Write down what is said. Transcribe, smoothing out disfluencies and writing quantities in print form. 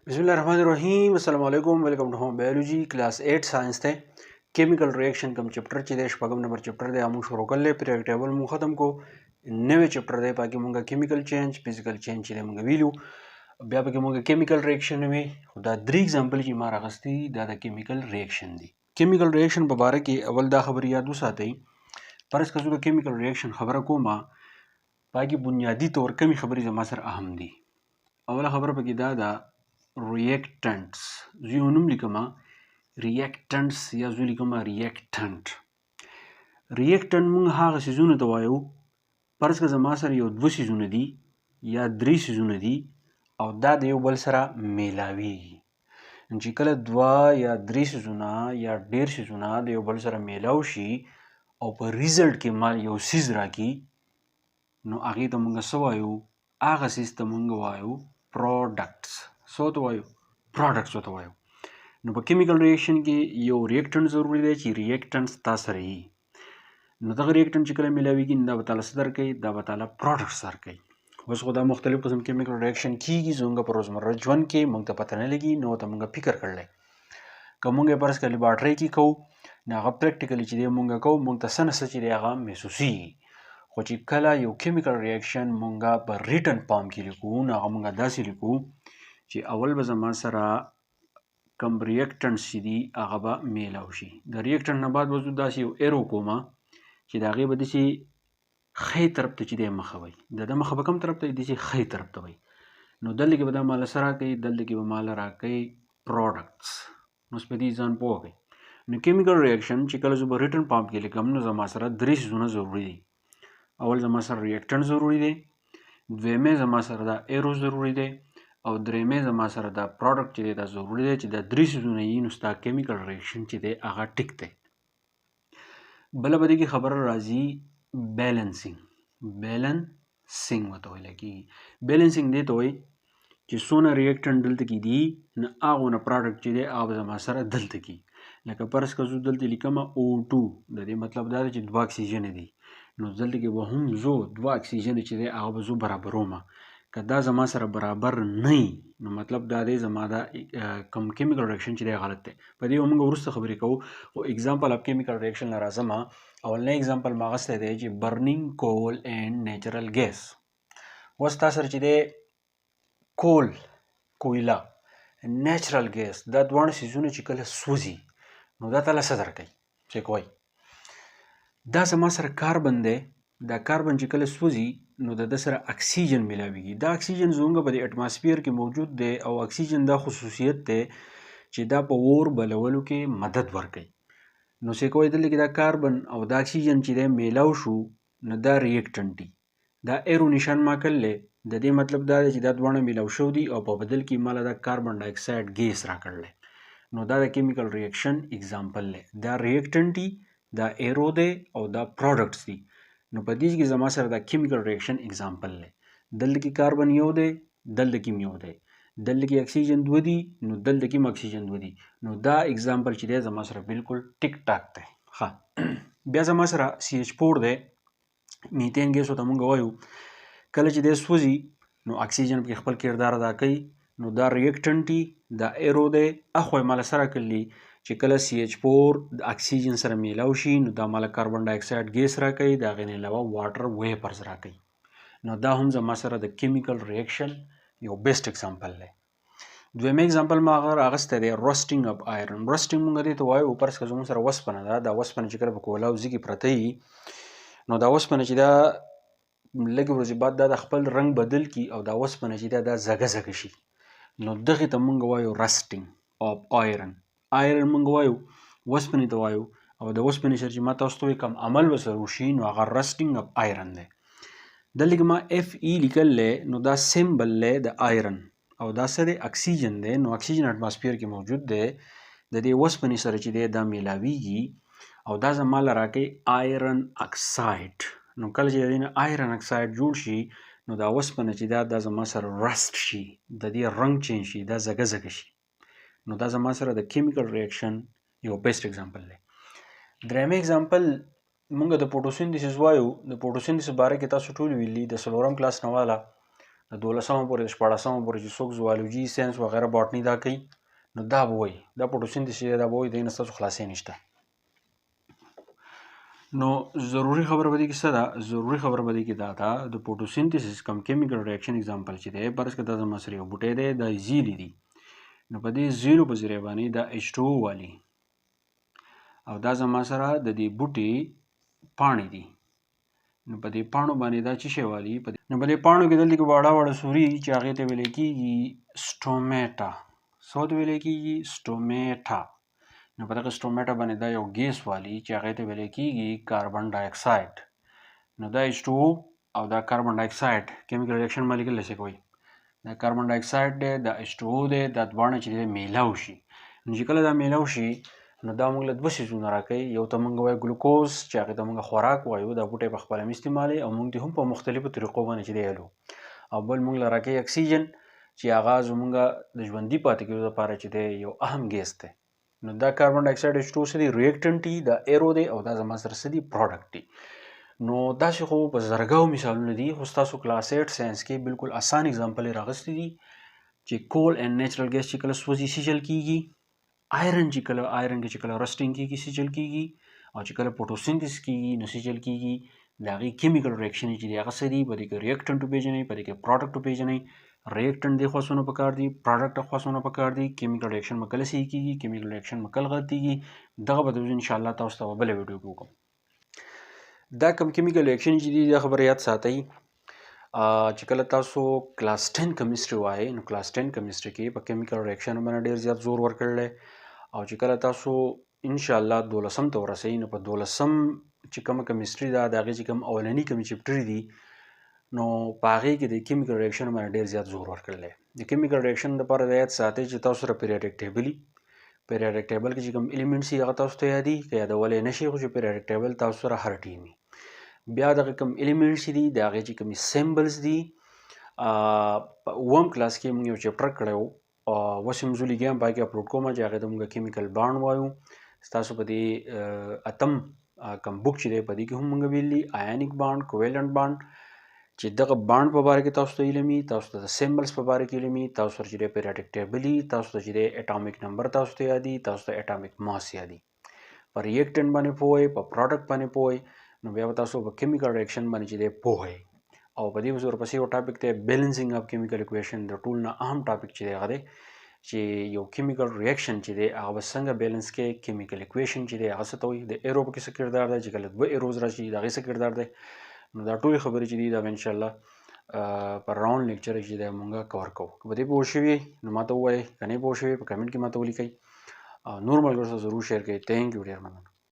बिस्मिल्लाहिर्रहमानिर्रहीम अस्सलाम वालेकुम welcome to home biology class 8 science थे केमिकल रिएक्शन कम चैप्टर चे देश पगम नंबर चैप्टर दे आमू शुरू कर ले पीरियड टेबल मु खत्म को नवे चैप्टर दे पाकि मुंगा केमिकल चेंज फिजिकल चेंज चे मुंगा वीलू ब्या पाकि मुंगा केमिकल रिएक्शन में दा द्री एग्जांपल जी मारा गस्ती दा chemical reaction the chemical reaction बबारे की अवल दा खबर याद साथे परस कसुगा केमिकल रिएक्शन खबर को मा पाकि बुनियादी तौर कमी खबरी जमा सर अहम दी अवला खबर पाकि दा reactants زي نوم لكما reactants या زي لكما reactant reactant مونږ هغه سيزونه ته وایو پرس که زما سره یو دوه سيزونه دي یا درې سيزونه دي او دا د یو بل سره میلاویږي چې کله دوه یا درې سيزونه یا ډېر سيزونه د یو بل سره میلاو شي او په ریزلټ کې مال یو سیز راکړي نو هغې ته مونږ څه وایو هغه سیز ته مونږ وایو products سو ته وایو پروډکټس ته وایو نو په کیمیکل ریاکشن کې یو ریاکټنټ ضروری دی چې ریاکټنټس تاسو سره وي نو دغه ریاکټنټ چې کله ملاویږي دا به تعالی صدر کوي دا به تعالی پروډکټس درکوي اوس خو دا مختلف قسم کیمیکل ریاکشن کیږي زموږ په روزمره ژوند کې موږ ته پته نه لګي نو ته موږ فکر کړلی که موږ یې فرض کړه لیبارټرۍ کې کوو نو هغه پریکټیکلي چې دی موږ کوو موږ ته څه نه څه چې دی هغه محسوسیږي خو چې کله یو کیمیکل ریاکشن موږ په ریټن فارم کې لیکو نو هغه موږ داسې لیکو چې اول به زما سره کم ریاکټنټس چې دي هغه به میلاو شي د ریاکټنټ نه بعد به زه داسې یو ایرو کومه چې د هغې به داسې ښی طرف ته چې دی مخه وي د ده مخه به کوم طرف ته وي داسې ښی طرف ته وي نو دلته کې به دا ماله څه راکوي دلته کې به ماله راکوي پروډکټس نو اوس په دې ځان پوه کړئ نو کیمیکل ریاکشن چې کله زه به ریټن فارم کې لیکم نو زما سره درې څیزونه ضروري دي اول زما سره ریاکټنټ ضروري دی دویمې زما سره دا ایرو ضروري دی او درېمې زما سره دا پروډکټ چې دی دا ضروري دی چې دا درې څیزونه یي نو ستا کیمیکل ریاکشن چې دی هغه ټیک دی بله به دې کې خبره راځي بیلنسینګ ورته ویلی کېږي بیلنسینګ دې ته وایي چې څونه ریاکټنټ دلته کې دي نو هغونه پروډکټ چې دی هغه به زما سره دلته کې لکه فرض که زه دلته لیکمه O2 د دې مطلب دا دی چې دوه اکسیجن دي نو دلته کې به هم زه دوه اکسیجن چې دی هغه به زه برابرومه که دا زما سره برابر نه نو مطلب دا دی زما دا کوم کیمیکل ریاکشن چې دی غلط دی په دې موږ وروسته خبرې کوو خو اگزامپل اف کیمیکل ریاکشن نه راځم اولنی اگزامپل ما اخیستی دی چې برنینګ کول اینډ نیچرل ګیس اوس تا سره چې دی کول کویله نیچرل ګیس دا دواړه څیزونه چې کله سوځي نو دا تعالی څه درکوي چیک وایي دا زما سره کاربن دی دا کاربن چې کله سوځي نو د ده سره اکسیجن میلاویږي دا اکسیجن زموږ په د اټماسفیر کې موجود دی او اکسیجن دا خصوصیت دی چې دا په اور بلولو کې مدد ورکوي نو چې کوی دلته کې دا کاربن او دا اکسیجن چې دی میلاو شو نو دا ریاکټنټ دي دا ایرو نشان ما کړلی د دې مطلب دا دی چې دا دواړه میلاو شو دي او په بدل کې ماله دا کاربن ډای اکساید ګیس راکړلی نو دا د کیمیکل ریاکشن اگزامپل دی دا ریاکټنټ دي دا ایرو دی او دا پروډکټس دي نو په دې کې زما سره دا کیمیکل ریاکشن اگزامپل دی دلته کې کاربن یو دی دلته کې یو دی دلته کې اکسیجن دوه دي نو دلته کې اکسیجن دوه دي نو دا اگزامپل چې دی زما سره بالکل ټیک ټاک دی ښه بیا زما سره CH4 دی میتین ګیس ورته موږ وایو کله چې دی سوځي نو اکسیجن پکې خپل کردار ادا کوي نو دا ریاکټنټ دی دا ایرو دی اخو یې ماله سره کړلي چې کله CH4 د اکسیجن سره میلاو شي نو دا ماله کاربن ډای اکساید ګیس راکوي د هغې نه علاوه واټر ویپرز راکوي نو دا هم زما سره د کیمیکل ریاکشن یو بیسټ اگزامپل دی دویمه اگزامپل ما هغه راغستی دی روسټینګ اف آیرن روسټینګ مونږ دې ته وایو فرض که زموږ سره وسپنه ده دا وسپنه چې کله په کولاوزي کې پرته وي نو دا وسپنه چې دا لږې ورځې بعد دا د خپل رنګ بدل کړي او دا وسپنه چې دا زګه زګه شي نو دغې ته مونږ وایو رسټینګ اف آیرن آیرن مونږ وایو وسپنې ته وایو او د وسپنې سره چې ما تاسو ته وایي کوم عمل به سره وشي نو هغه رسټینګ اف آیرن دی دلته کې ما FE لیکلی نو دا سمبل دی د آیرن او دا څه دی اکسیجن دی نو اکسیجن اټماسفیر کې موجود دی د دې وسپنې سره چې دی دا میلاویږي او دا زما له راکوي آیرن اکساید نو کله چې د دې نه آیرن اکساید جوړ شي نو دا وسپنه چې دا زما سره رسټ شي د دې رنګ چینج شي دا زګه زګه شي نو دا زما سره د کیمیکل ریاکشن یو بیسټ اگزامپل دی درېمه اگزامپل مونږ د فوټوسینتھیسس وایو د فوټوسینتھیسس باره کې تاسو ټول ویلي د څلورم کلاس نه واله د 12مه پورې د 14مه پورې چې څوک زوالوجي ساینس وغیره باټني دا کوي نو دا به وایي دا فوټوسنتھسس دا به وایي دې نه ستاسو خلاصې نشته. نو ضروری خبره به دې کې څه ده؟ ضروری خبره به دې کې دا ده د فوټوسنتھسس کم کیمیکل ریاکشن اگزامپل چې دی فرض کړه دا زما سره یو بوټی دی دا زیلې دي نو په دې زیلو په ذریعه باندې دا H2O والي او دا زما سره د دې بوټي پاڼې دي نو په دې پاڼو باندې دا څه شی والي نو په دې پاڼو کې دلته کې واړه واړه سوري چې هغې ته ویلی کېږي سټومیټا. څه ته ویلی کېږي؟ سټومیټا. نو په دغه سټومیټا باندې دا یو ګیس والي چې هغې ته ویلی کېږي کاربن ډای اکساید. نو دا H2O او دا کاربن ډای اکساید کیمیکل ریاکشن مالیکول څه کوي؟ دا کاربن ډای اکساید دی دا H2O دی دا دواړه چې دی میلاو شي نو چې کله دا میلاو شي نو دا موږ له دوه څیزونه راکوي یو ته موږ وایو ګلوکوز چې هغې ته موږ خوراک وایو دا بوټی په خپله هم استعمالوي او موږ دې هم په مختلفو طریقو باندې چې دی هلو او بل موږ له راکوي اکسیجن چې هغه زموږ د ژوندي پاتې کېدو لپاره چې دی یو اهم ګیس دی. نو دا کاربن ډای اکساید H2O څه دی؟ ریاکټنټ دی دا ایرو دی او دا زما سره څه دی؟ پروډکټ دی. نو داسې خو په زرګاو مثالونه دي خو ستاسو کلاس 8 ساینس کې بالکل اسان اگزامپل یې راغستی دي چې کول اینډ نیچرل ګیس چې کله سوځي سیجل کېږي آیرن چې کله کې چې کله رسټینګ کېږي سیجل کېږي او چې کله فوټوسنتھسس کېږي نو سیجل کېږي د هغې کیمیکل ریاکشن چې دی هغه څه دي په دې کې ریاکټنټ وپېژنئ په دې کې پروډکټ وپېژنئ. ریاکټنټ دې خواصونه پکار دي پروډکټ خواصونه پکار دي کیمیکل ریاکشن به کله صحیح کېږي کیمیکل ریاکشن به کله غلطېږي دغه به د انشاءالله تاسو ته په بله ویډیو کې وکړم. دا کم کیمیکل ریاکشن چې دي دا خبره یاد ساتئ چې کله تاسو کلاس 10 کیمستري وایي نو کلاس 10 کیمستري کې په کیمیکل ریاکشن باندې ډېر زیات زور ورکړلی او چې کله تاسو انشاءالله 12 ته ورسئ نو په 12 چې کومه کیمستري ده د هغې چې کوم اولني کوم چپټرې دي نو په هغې کې د کیمیکل ریاکشن باندې ډېر زیات زور ورکړلی. د کیمیکل ریاکشن دپاره دا یاد ساتئ چې تاسو سره پیریاډک ټیبل وي پیریاډک ټیبل کې چې کوم ایلیمنټس وي هغه تاسو ته یادي که یادولی نه شي خو چې پیریاډک ټیبل تاسو سره هر ټیم وي. بیا دغه کوم ایلیمنټس دي د هغې چې کومې سیمبلز دي په اووم کلاس کې موږ یو چپټر کړی و اوس هم زه لیږم په هغې کې اپلوډ کومه چې هغې ته موږ کیمیکل بانډ وایو. ستاسو په دې اتم کوم بک چې دی په دې کې هم موږ ویلي آیانیک بانډ کوویلنټ بانډ چې دغه بانډ په باره کې تاسو ته علم وي تاسو ته د سیمبلز په باره کې علم وي تاسو سره چې دی پیریاډک ټیبل وي تاسو ته چې دی اټامیک نمبر تاسو ته یادي تاسو ته اټامیک ماس یادي په ریاکټنټ باندې پوه وئ په پروډکټ باندې پوه وئ نو بیا به تاسو په کیمیکل ریاکشن باندې چې دی پوه وئ او په دې ورپسې یو ټاپک دی بیلنسینګ اف کیمیکل اکویشن د ټول نه اهم ټاپک چې دی هغه دی چې یو کیمیکل ریاکشن چې دی هغه به څنګه بیلنس کې کیمیکل اکویشن چې دی هغه څه ته وایي د ایرو پکې څه کردار دی چې کله 2 ایروز راشي د هغې څه کردار دی نو دا ټولې خبرې چې دي دا به انشاءالله پر راوند لیکچر چې دی مونږ کور کوو. که په دې پوه شوي نو ما ته ووایئ که نه پوه شوي په کمنټ کې ما ته ولیکئ او نور ملګرو سره ضرور شیر کړئ. تھینک یو ډېر مننه.